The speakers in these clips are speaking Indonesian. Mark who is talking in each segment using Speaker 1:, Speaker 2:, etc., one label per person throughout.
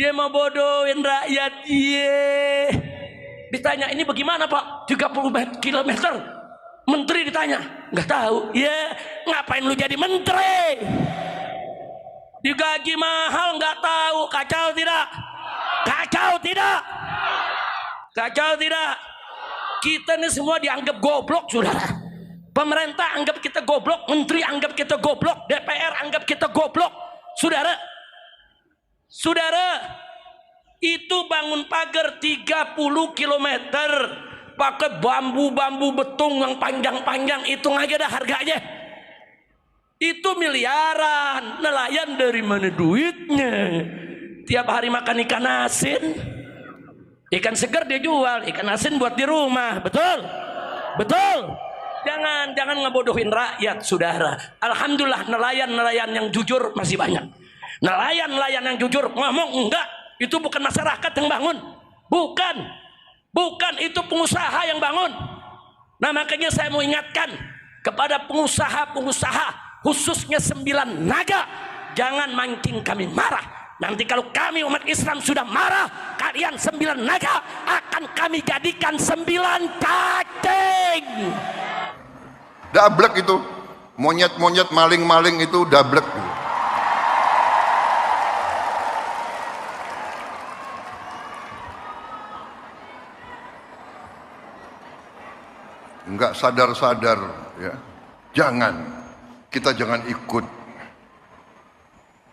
Speaker 1: Dia mau bodohin rakyat. Ditanya ini bagaimana Pak? 30 kilometer. Menteri ditanya, nggak tahu. Ngapain lu jadi menteri? Digaji mahal nggak tahu. Kacau tidak? Kacau tidak? Kacau tidak? Kita ini semua dianggap goblok, saudara. Pemerintah anggap kita goblok, menteri anggap kita goblok, DPR anggap kita goblok. Saudara, itu bangun pagar 30 km pakai bambu-bambu betung yang panjang-panjang, hitung aja dah harganya. Itu miliaran. Nelayan dari mana duitnya? Tiap hari makan ikan asin. Ikan segar dia jual, ikan asin buat di rumah. Betul? Betul? Jangan ngebodohin rakyat, saudara. Alhamdulillah nelayan yang jujur masih banyak. Nelayan yang jujur ngomong enggak, itu bukan masyarakat yang bangun. Bukan, itu pengusaha yang bangun. Nah makanya saya mau ingatkan kepada pengusaha-pengusaha, khususnya 9 naga, jangan mancing kami marah. Nanti kalau kami umat Islam sudah marah, kalian 9 naga akan kami jadikan 9 cacing.
Speaker 2: Dablek itu, monyet-monyet, maling-maling itu dablek. Enggak sadar-sadar, ya. Kita jangan ikut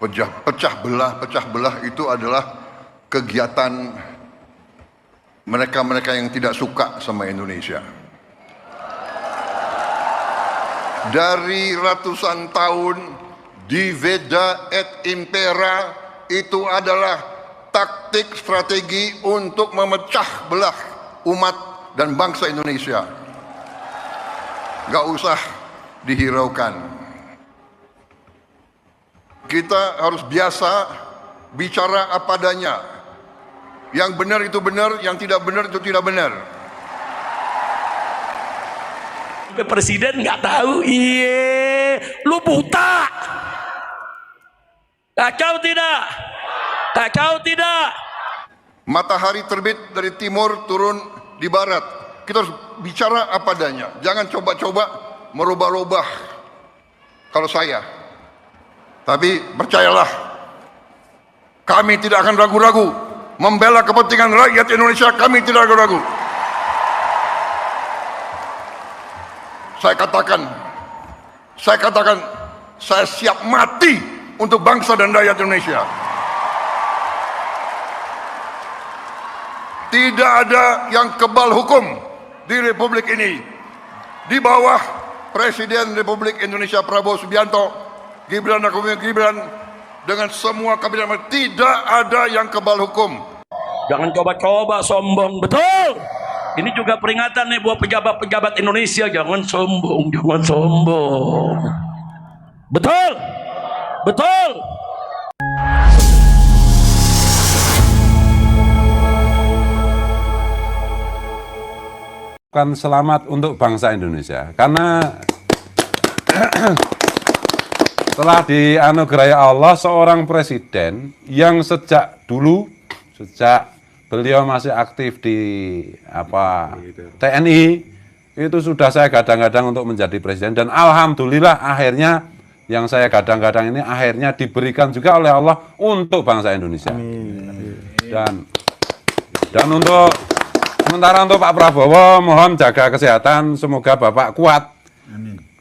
Speaker 2: pecah belah itu adalah kegiatan mereka-mereka yang tidak suka sama Indonesia. Dari ratusan tahun diveda et impera itu adalah taktik strategi untuk memecah belah umat dan bangsa Indonesia. Gak usah dihiraukan. Kita harus biasa bicara apa adanya. Yang benar itu benar, yang tidak benar itu tidak benar.
Speaker 1: Presiden nggak tahu, lu buta. Kacau tidak? Kacau tidak?
Speaker 2: Matahari terbit dari timur, turun di barat. Kita harus bicara apa adanya. Jangan coba-coba merubah-rubah. Kalau saya, tapi percayalah, kami tidak akan ragu-ragu membela kepentingan rakyat Indonesia. Kami tidak ragu-ragu. Saya katakan, saya siap mati untuk bangsa dan rakyat Indonesia. Tidak ada yang kebal hukum di Republik ini. Di bawah Presiden Republik Indonesia Prabowo Subianto, Gibran Rakebuming Gibran, dengan semua kabinet, tidak ada yang kebal hukum.
Speaker 1: Jangan coba-coba sombong, betul. Ini juga peringatan nih buat pejabat-pejabat Indonesia, jangan sombong, jangan sombong. Betul, betul.
Speaker 3: Kan selamat untuk bangsa Indonesia, karena telah dianugerahi Allah seorang presiden yang sejak beliau masih aktif di TNI, itu sudah saya gadang-gadang untuk menjadi presiden, dan alhamdulillah akhirnya yang saya gadang-gadang ini akhirnya diberikan juga oleh Allah untuk bangsa Indonesia. Dan untuk sementara untuk Pak Prabowo, mohon jaga kesehatan, semoga Bapak kuat.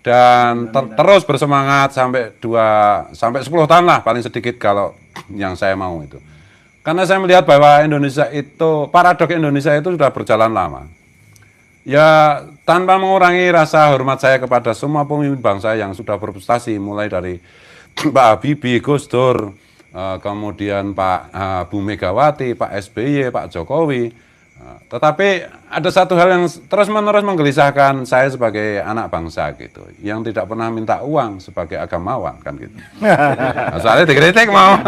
Speaker 3: Dan terus bersemangat sampai 10 tahun lah paling sedikit kalau yang saya mau itu. Karena saya melihat bahwa Indonesia itu, paradok Indonesia itu sudah berjalan lama. Ya, tanpa mengurangi rasa hormat saya kepada semua pemimpin bangsa yang sudah berprestasi, mulai dari Pak Habibie, Gus Dur, kemudian Pak Bu Megawati, Pak SBY, Pak Jokowi. Tetapi ada satu hal yang terus-menerus menggelisahkan saya sebagai anak bangsa gitu, yang tidak pernah minta uang sebagai agamawan kan gitu. Nah, soalnya dikritik mau.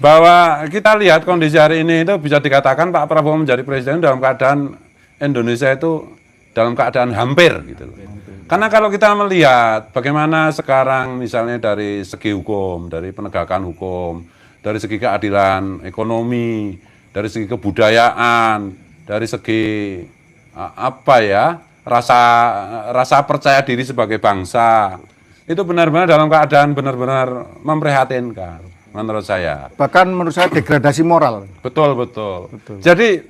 Speaker 3: Bahwa kita lihat kondisi hari ini itu bisa dikatakan Pak Prabowo menjadi presiden dalam keadaan Indonesia itu dalam keadaan hampir gitu loh. Karena kalau kita melihat bagaimana sekarang misalnya dari segi hukum, dari penegakan hukum, dari segi keadilan ekonomi, dari segi kebudayaan, dari segi apa ya, rasa percaya diri sebagai bangsa. Itu benar-benar dalam keadaan benar-benar memprihatinkan menurut saya.
Speaker 4: Bahkan menurut saya degradasi moral.
Speaker 3: Betul. Jadi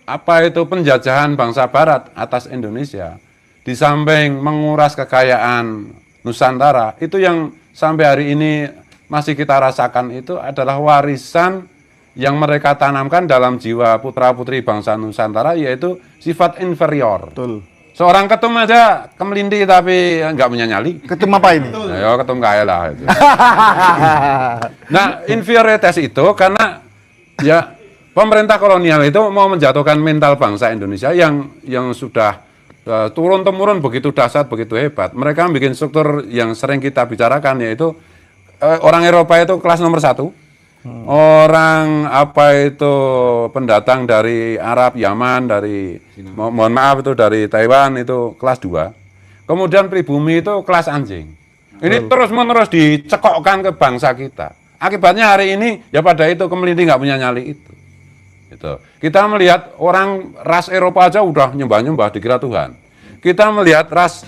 Speaker 3: apa itu penjajahan bangsa Barat atas Indonesia, di samping menguras kekayaan Nusantara, itu yang sampai hari ini masih kita rasakan itu adalah warisan yang mereka tanamkan dalam jiwa putra-putri bangsa Nusantara, yaitu sifat inferior.
Speaker 4: Betul.
Speaker 3: Seorang ketum aja kemelindi tapi nggak punya nyali.
Speaker 4: Ketum apa ini?
Speaker 3: Nah, ya ketum kaya lah itu. Nah, inferioritas itu karena ya pemerintah kolonial itu mau menjatuhkan mental bangsa Indonesia yang sudah turun temurun begitu dahsyat, begitu hebat. Mereka bikin struktur yang sering kita bicarakan, yaitu orang Eropa itu kelas nomor 1. Orang apa itu pendatang dari Arab, Yaman, dari mohon maaf itu dari Taiwan itu kelas 2. Kemudian pribumi itu kelas anjing. Ini terus-menerus dicekokkan ke bangsa kita. Akibatnya hari ini ya pada itu kemeliti nggak punya nyali itu. Gitu. Kita melihat orang ras Eropa aja udah nyembah-nyembah dikira Tuhan. Kita melihat ras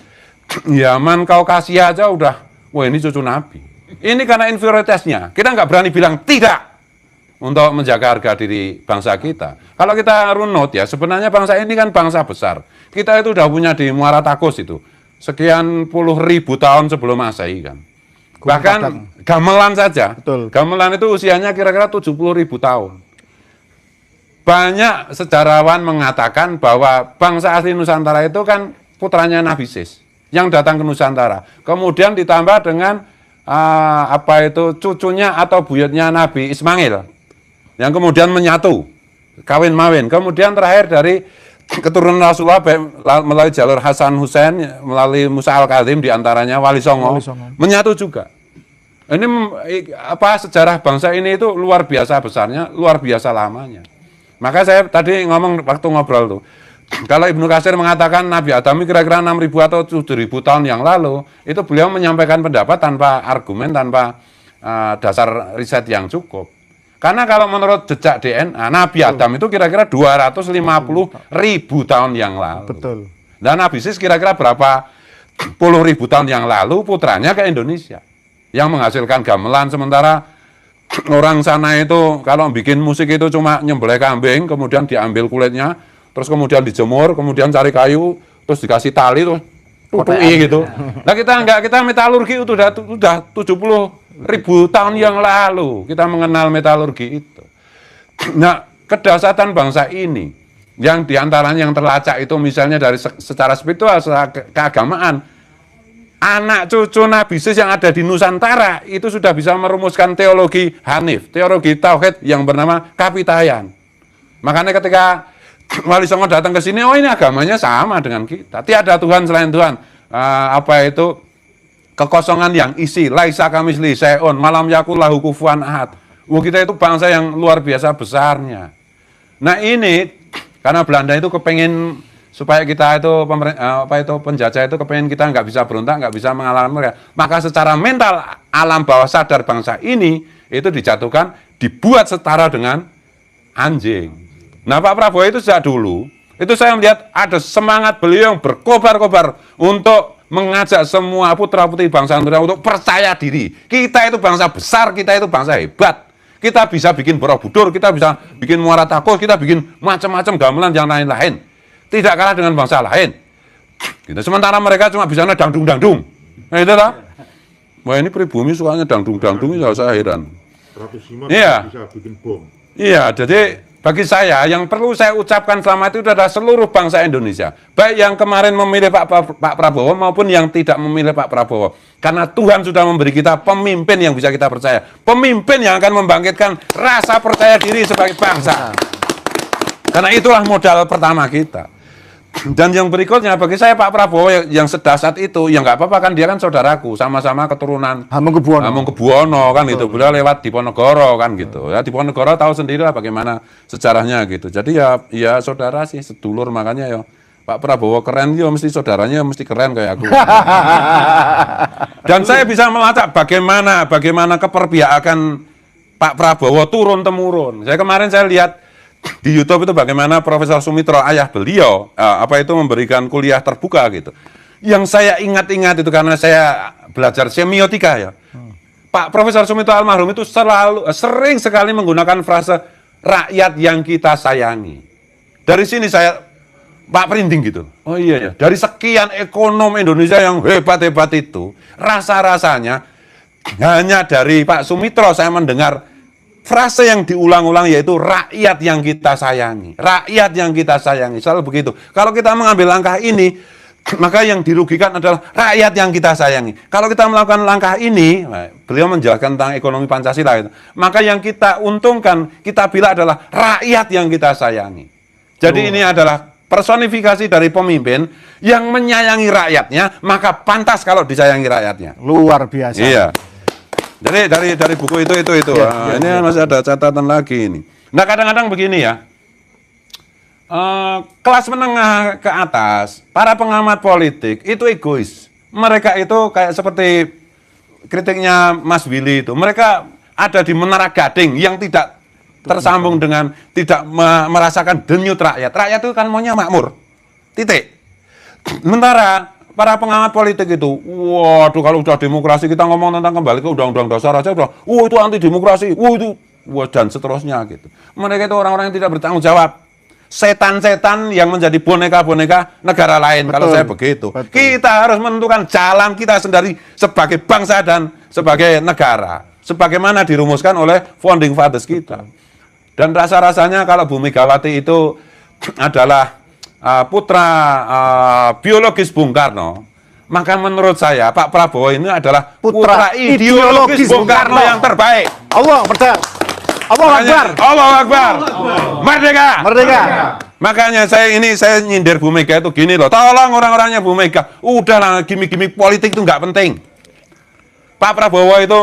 Speaker 3: Yaman, Kaukasia aja udah, wah ini cucu Nabi. Ini karena inferioritasnya. Kita nggak berani bilang tidak untuk menjaga harga diri bangsa kita. Kalau kita runut ya, sebenarnya bangsa ini kan bangsa besar. Kita itu udah punya di Muara Takus itu sekian puluh ribu tahun sebelum Masehi kan. Bahkan gamelan saja.
Speaker 4: Betul.
Speaker 3: Gamelan itu usianya kira-kira 70.000 tahun. Banyak sejarawan mengatakan bahwa bangsa asli Nusantara itu kan putranya Nabi Sis yang datang ke Nusantara. Kemudian ditambah dengan apa itu cucunya atau buyutnya Nabi Ismail yang kemudian menyatu kawin mawin. Kemudian terakhir dari keturunan Rasulullah melalui jalur Hasan Hussein, melalui Musa Al-Kadzim, diantaranya Wali Songo menyatu juga. Ini apa sejarah bangsa ini itu luar biasa besarnya, luar biasa lamanya. Maka saya tadi ngomong waktu ngobrol tuh, kalau Ibnu Katsir mengatakan Nabi Adam kira-kira 6.000 atau 7.000 tahun yang lalu, itu beliau menyampaikan pendapat tanpa argumen, tanpa dasar riset yang cukup. Karena kalau menurut jejak DNA, Nabi Adam itu kira-kira 250.000 tahun yang lalu.
Speaker 4: Betul.
Speaker 3: Dan Nabi Sis kira-kira berapa puluh ribu tahun yang lalu putranya ke Indonesia, yang menghasilkan gamelan, sementara orang sana itu kalau bikin musik itu cuma nyembelih kambing, kemudian diambil kulitnya, terus kemudian dijemur, kemudian cari kayu, terus dikasih tali, terus tutui gitu. Nah kita enggak, kita metalurgi itu udah 70.000 tahun yang lalu kita mengenal metalurgi itu. Nah kedahsyatan bangsa ini, yang diantaranya yang terlacak itu misalnya dari secara spiritual, secara keagamaan, anak cucu Nabi Sis yang ada di Nusantara itu sudah bisa merumuskan teologi Hanif, teologi Tauhid yang bernama Kapitayan. Makanya ketika Wali Songo datang ke sini, oh ini agamanya sama dengan kita. Tiada Tuhan selain Tuhan. Apa itu kekosongan yang isi, laisa kamisli syai'un, malam yakul lahu kufuwan ahad. Kita itu bangsa yang luar biasa besarnya. Nah ini karena Belanda itu kepengen supaya kita itu penjajah itu kepengen kita nggak bisa berontak, nggak bisa mengalahkan mereka. Maka secara mental alam bawah sadar bangsa ini itu dijatuhkan, dibuat setara dengan anjing. Nah Pak Prabowo itu sejak dulu, itu saya melihat ada semangat beliau yang berkobar-kobar untuk mengajak semua putra-putri bangsa Nusantara untuk percaya diri. Kita itu bangsa besar, kita itu bangsa hebat. Kita bisa bikin Borobudur, kita bisa bikin Muara Takus, kita bikin macam-macam gamelan yang lain-lain. Tidak kalah dengan bangsa lain. Gitu. Sementara mereka cuma bisa dangdung-dangdung. Nah itu lah. Wah ini pribumi sukanya dangdung-dangdung, ya saya heran. Iya.
Speaker 5: Bisa bikin bom.
Speaker 3: Iya, jadi bagi saya yang perlu saya ucapkan selamat itu adalah seluruh bangsa Indonesia. Baik yang kemarin memilih Pak Prabowo maupun yang tidak memilih Pak Prabowo. Karena Tuhan sudah memberi kita pemimpin yang bisa kita percaya. Pemimpin yang akan membangkitkan rasa percaya diri sebagai bangsa. Karena itulah modal pertama kita. Dan yang berikutnya bagi saya Pak Prabowo yang sedasat itu, yang nggak apa-apa kan dia kan saudaraku, sama-sama keturunan Hamengkubuwono kan gitu. Beliau lewat Diponegoro kan gitu. Ya Diponegoro tahu sendirilah bagaimana sejarahnya gitu. Jadi ya saudara sih, sedulur, makanya ya Pak Prabowo keren ya mesti saudaranya mesti keren kayak aku. Dan saya bisa melacak bagaimana keperpihakan Pak Prabowo turun-temurun. Saya lihat di YouTube itu bagaimana Profesor Sumitro, ayah beliau, memberikan kuliah terbuka gitu. Yang saya ingat-ingat itu karena saya belajar semiotika ya. Pak Profesor Sumitro almarhum itu sering sekali menggunakan frase rakyat yang kita sayangi. Dari sini saya Pak Printing gitu. Oh iya ya, dari sekian ekonom Indonesia yang hebat-hebat itu, rasa-rasanya hanya dari Pak Sumitro saya mendengar frase yang diulang-ulang yaitu rakyat yang kita sayangi. Rakyat yang kita sayangi, selalu begitu. Kalau kita mengambil langkah ini, maka yang dirugikan adalah rakyat yang kita sayangi. Kalau kita melakukan langkah ini, beliau menjelaskan tentang ekonomi Pancasila itu, maka yang kita untungkan, kita bilang adalah rakyat yang kita sayangi. Jadi ini adalah personifikasi dari pemimpin yang menyayangi rakyatnya, maka pantas kalau disayangi rakyatnya.
Speaker 4: Luar biasa.
Speaker 3: Iya. Jadi dari buku itu. Ini masih ada catatan lagi ini. Nah kadang-kadang begini ya, kelas menengah ke atas, para pengamat politik itu egois. Mereka itu kayak seperti kritiknya Mas Willy itu. Mereka ada di menara gading yang tidak tersambung dengan, tidak merasakan denyut rakyat. Rakyat itu kan maunya makmur. Titik. Sementara para pengamat politik itu, waduh kalau udah demokrasi kita ngomong tentang kembali ke undang-undang dasar aja udah, itu anti demokrasi, dan seterusnya gitu. Mereka itu orang-orang yang tidak bertanggung jawab. Setan-setan yang menjadi boneka-boneka negara lain. Betul, kalau saya begitu. Betul. Kita harus menentukan jalan kita sendiri sebagai bangsa dan sebagai negara. Sebagaimana dirumuskan oleh founding fathers kita. Dan rasa-rasanya kalau Bu Megawati itu adalah putra biologis Bung Karno, maka menurut saya Pak Prabowo ini adalah putra ideologis Bung Karno yang terbaik.
Speaker 4: Allah Akbar.
Speaker 3: Allah Akbar. Merdeka.
Speaker 4: Merdeka.
Speaker 3: Makanya saya nyindir Bu Mega itu gini loh. Tolong orang-orangnya Bu Mega, udahlah gimmick-gimmick politik itu nggak penting. Pak Prabowo itu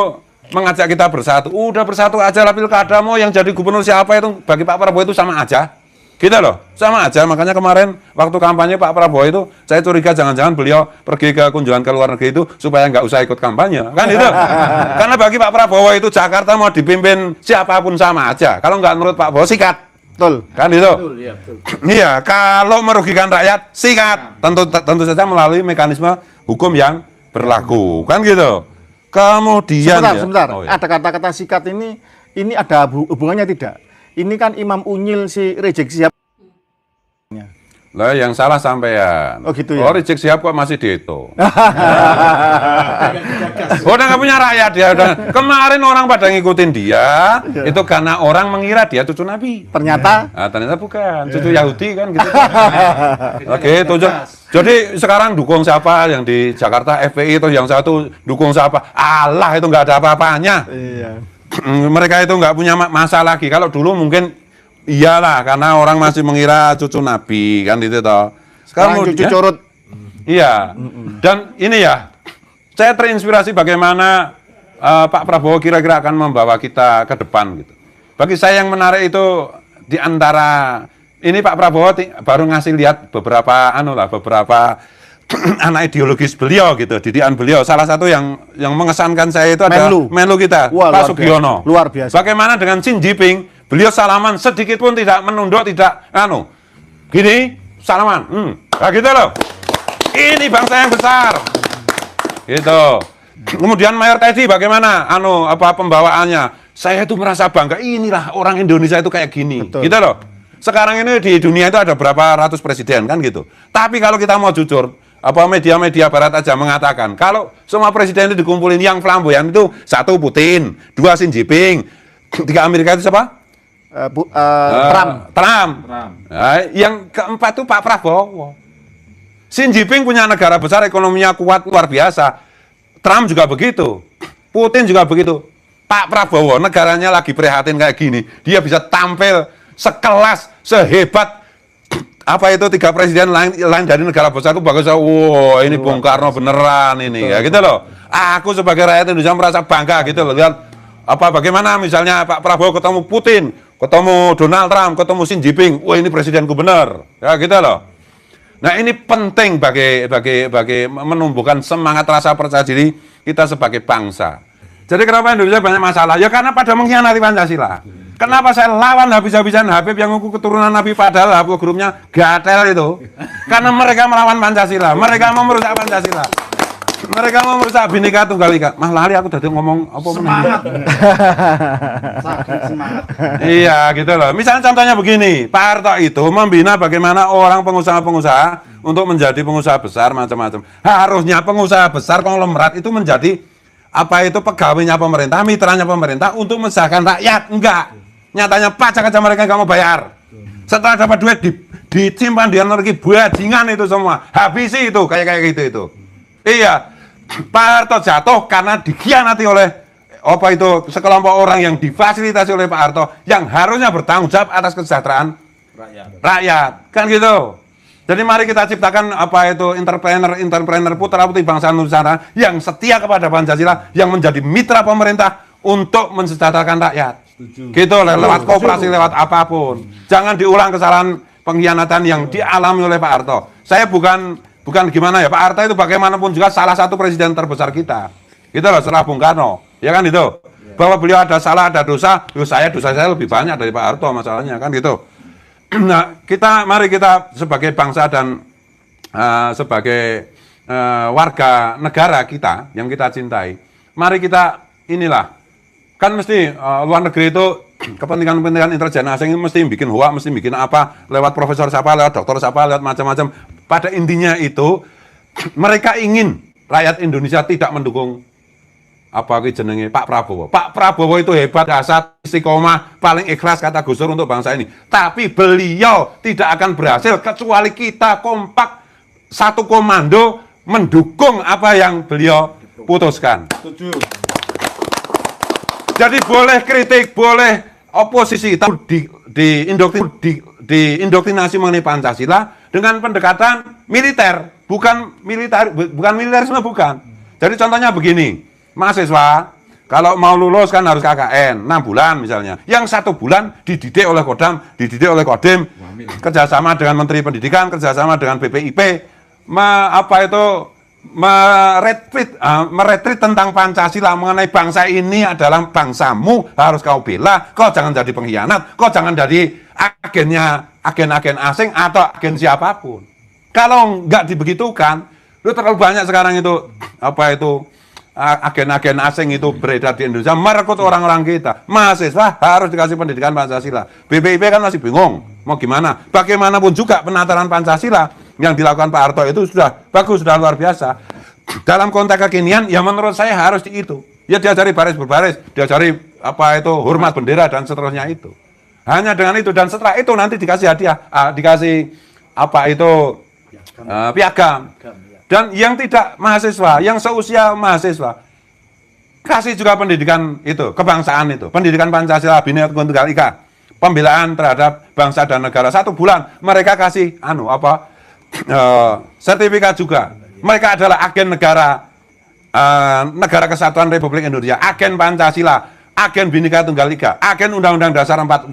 Speaker 3: mengajak kita bersatu. Udah bersatu aja lah, pilkada mau yang jadi gubernur siapa itu bagi Pak Prabowo itu sama aja. Gitu loh, sama aja. Makanya kemarin waktu kampanye Pak Prabowo itu, saya curiga jangan-jangan beliau pergi ke kunjungan ke luar negeri itu supaya nggak usah ikut kampanye, kan itu. Karena bagi Pak Prabowo itu Jakarta mau dipimpin siapapun sama aja. Kalau nggak menurut Pak Prabowo sikat,
Speaker 4: betul,
Speaker 3: kan itu. Iya, kalau merugikan rakyat sikat, tentu saja melalui mekanisme hukum yang berlaku, kan gitu. Kemudian
Speaker 4: sebentar. Ada kata-kata sikat ini ada hubungannya tidak? Ini kan Imam Unyil si Rizik Syihab.
Speaker 3: Lah yang salah sampean.
Speaker 4: Oh gitu ya.
Speaker 3: Oh Rizik Syihab kok masih dihitung. Udah nggak punya rakyat dia. Kemarin orang pada ngikutin dia, itu karena orang mengira dia cucu Nabi.
Speaker 4: Ternyata?
Speaker 3: Nah, ternyata bukan, cucu Yahudi kan gitu. Oke, jadi sekarang dukung siapa yang di Jakarta FPI itu, yang satu dukung siapa? Allah, itu nggak ada apa-apanya. Iya. Mereka itu nggak punya masa lagi. Kalau dulu mungkin iyalah karena orang masih mengira cucu Nabi kan itu toh. Sekarang
Speaker 4: cucu curut.
Speaker 3: Iya. Dan ini ya, saya terinspirasi bagaimana Pak Prabowo kira-kira akan membawa kita ke depan gitu. Bagi saya yang menarik itu di antara ini Pak Prabowo baru ngasih lihat beberapa anak ideologis beliau gitu, didikan beliau. Salah satu yang mengesankan saya itu adalah Menlu kita, Pak Sugiono.
Speaker 4: Luar biasa.
Speaker 3: Bagaimana dengan Xi Jinping? Beliau salaman sedikit pun tidak menunduk, tidak gini salaman. Nah gitu loh. Ini bangsa yang besar. Gitu. Kemudian Mayor Teddy bagaimana pembawaannya? Saya itu merasa bangga, inilah orang Indonesia itu kayak gini. Betul. Gitu loh. Sekarang ini di dunia itu ada berapa ratus presiden kan gitu. Tapi kalau kita mau jujur, media-media barat aja mengatakan kalau semua presiden itu dikumpulin yang flamboyan itu 1 Putin, 2 Xi Jinping, 3 Amerika itu siapa? Trump. Nah, yang keempat itu Pak Prabowo. Xi Jinping punya negara besar, ekonominya kuat luar biasa. Trump juga begitu. Putin juga begitu. Pak Prabowo negaranya lagi prihatin kayak gini, dia bisa tampil sekelas, sehebat itu 3 presiden lain dari negara besar itu bagus. Wow, ini Bung Karno beneran ini ya gitu loh. Aku sebagai rakyat Indonesia merasa bangga gitu loh. Lihat bagaimana misalnya Pak Prabowo ketemu Putin, ketemu Donald Trump, ketemu Xi Jinping. Wah, ini presidenku bener. Ya gitu loh. Nah, ini penting bagi menumbuhkan semangat rasa percaya diri kita sebagai bangsa. Jadi kenapa Indonesia banyak masalah? Ya karena pada mengkhianati Pancasila. Kenapa saya lawan habis-habisan Habib yang ngaku keturunan Nabi padahal Habib grupnya gatel itu? Karena mereka melawan Pancasila, mereka mau merusak Pancasila. Mereka mau merusak Bhinneka Tunggal Ika. Mah lari aku tadi ngomong apa
Speaker 5: Semangat. Semangat.
Speaker 3: Iya gitu loh. Misalnya contohnya begini, Pak Harto itu membina bagaimana orang pengusaha-pengusaha untuk menjadi pengusaha besar macam-macam. Harusnya pengusaha besar konglomerat itu menjadi apa itu pegawainya pemerintah, mitranya pemerintah untuk mengusahakan rakyat. Enggak. Nyatanya pajak aja mereka nggak mau bayar. Setelah dapat duit disimpan di luar negeri, bajingan itu semua. Habisi itu kayak gitu itu. Iya. Pak Harto jatuh karena dikhianati oleh apa itu sekelompok orang yang difasilitasi oleh Pak Harto yang harusnya bertanggung jawab atas kesejahteraan rakyat. Kan gitu. Jadi mari kita ciptakan apa itu entrepreneur putra-putri bangsa Nusantara yang setia kepada Pancasila, yang menjadi mitra pemerintah untuk mensejahterakan rakyat. Gitu lewat koperasi, lewat apapun. Jangan diulang kesalahan pengkhianatan yang dialami oleh Pak Harto. Saya bukan gimana ya, Pak Harto itu bagaimanapun juga salah satu presiden terbesar kita. Gitu loh, setelah Bung Karno. Ya kan itu. Bahwa beliau ada salah, ada dosa, dosa saya lebih banyak dari Pak Harto masalahnya kan gitu. Nah, mari kita sebagai bangsa dan sebagai warga negara kita yang kita cintai, mari kita inilah kan mesti luar negeri itu kepentingan intelijen asing ini mesti bikin hoax, mesti bikin apa lewat profesor siapa, lewat dokter siapa, lewat macam-macam. Pada intinya itu mereka ingin rakyat Indonesia tidak mendukung apa jenenge Pak Prabowo. Pak Prabowo itu hebat, dasar istiqomah, paling ikhlas kata Gus Dur untuk bangsa ini. Tapi beliau tidak akan berhasil kecuali kita kompak satu komando mendukung apa yang beliau putuskan.
Speaker 5: Setuju.
Speaker 3: Jadi boleh kritik, boleh oposisi, tapi diindoktrinasi mengenai Pancasila dengan pendekatan militer, bukan militerisme bukan. Jadi contohnya begini. Mahasiswa, kalau mau lulus kan harus KKN, 6 bulan misalnya. Yang 1 bulan dididik oleh Kodam, dididik oleh Kodim, kerjasama dengan Menteri Pendidikan, kerjasama dengan BPIP, meretreat tentang Pancasila mengenai bangsa ini adalah bangsamu, harus kau bela, kau jangan jadi pengkhianat, kau jangan jadi agen asing atau agen siapapun. Kalau nggak dibegitukan, lu terlalu banyak sekarang itu, agen-agen asing itu beredar di Indonesia, merekrut orang-orang kita. Mahasiswa harus dikasih pendidikan Pancasila. BPIP kan masih bingung, mau gimana? Bagaimanapun juga penataran Pancasila yang dilakukan Pak Harto itu sudah bagus, sudah luar biasa. Dalam konteks kekinian, ya menurut saya harus itu. Ya diajari baris berbaris, diajari hormat bendera dan seterusnya itu. Hanya dengan itu dan setelah itu nanti dikasih hadiah, dikasih piagam. Dan yang tidak mahasiswa, yang seusia mahasiswa, kasih juga pendidikan itu, kebangsaan itu, pendidikan Pancasila, Bhinneka Tunggal Ika, pembelaan terhadap bangsa dan negara 1 bulan, mereka kasih sertifikat juga. Mereka adalah agen negara Kesatuan Republik Indonesia, agen Pancasila, agen Bhinneka Tunggal Ika, agen Undang-Undang Dasar 45.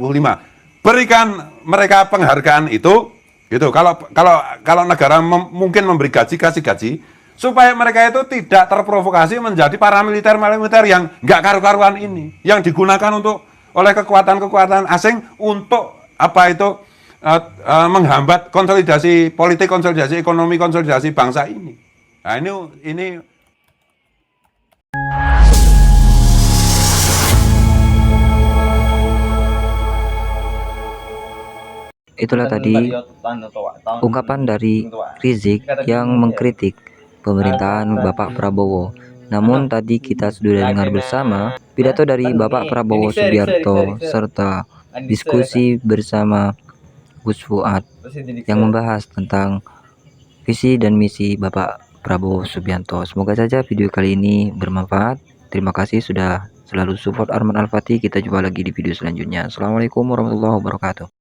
Speaker 3: Berikan mereka penghargaan itu. Gitu. Kalau negara mungkin memberi kasih gaji supaya mereka itu tidak terprovokasi menjadi paramiliter yang nggak karu-karuan ini, yang digunakan oleh kekuatan-kekuatan asing untuk menghambat konsolidasi politik, konsolidasi ekonomi, konsolidasi bangsa ini. Nah, ini
Speaker 6: Itulah tadi ungkapan dari Rizik yang mengkritik pemerintahan Bapak Prabowo. Namun tadi kita sudah dengar bersama pidato dari Bapak Prabowo Subianto serta diskusi bersama Gus Fuad yang membahas tentang visi dan misi Bapak Prabowo Subianto. Semoga saja video kali ini bermanfaat. Terima kasih sudah selalu support Arman Al-Fatih. Kita jumpa lagi di video selanjutnya. Assalamualaikum warahmatullahi wabarakatuh.